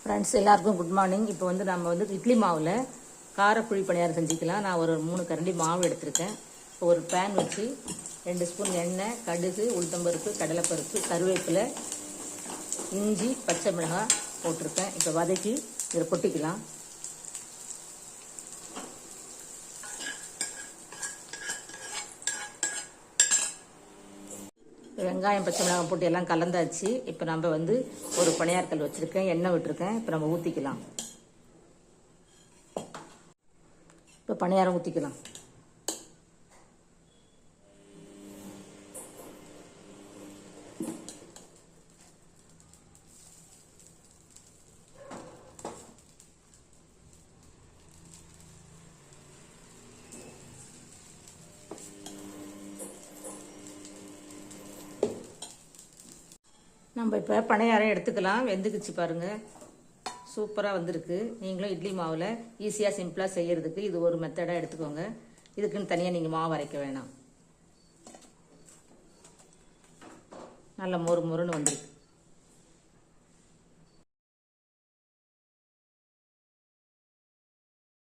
Friends எல்லாருக்கும் good morning. இப்போ வந்து நம்ம வந்து இட்லி மாவில் காரக்குழி பணியாரம் செஞ்சுக்கலாம். நான் ஒரு 3 கரண்டி மாவு எடுத்திருக்கேன். இப்போ ஒரு பேன் வச்சு 2 ஸ்பூன் எண்ணெய், கடுகு, உளுத்தம்பருப்பு, கடலைப்பருப்பு, கருவேப்பிலை, இஞ்சி, பச்சை மிளகாய் போட்டிருக்கேன். இப்போ வதக்கி இதில் கொட்டிக்கலாம். வெங்காயம், பச்சை மிளகாய் போட்டு எல்லாம் கலந்தாச்சு. இப்போ நம்ம வந்து ஒரு பணியாரக்கல் வச்சுருக்கேன், எண்ணெய் விட்டுருக்கேன். இப்போ நம்ம ஊற்றிக்கலாம். இப்போ பணியாரம் ஊற்றிக்கலாம். நம்ம இப்போ பணியாரம் எடுத்துக்கலாம். வெந்துக்குச்சு பாருங்கள், சூப்பராக வந்திருக்கு. நீங்களும் இட்லி மாவில் ஈஸியாக சிம்பிளாக செய்கிறதுக்கு இது ஒரு மெத்தடாக எடுத்துக்கோங்க. இதுக்குன்னு தனியாக நீங்கள் மாவு அரைக்க வேணாம். நல்ல மொறு மொறுன்னு வந்திருக்கு.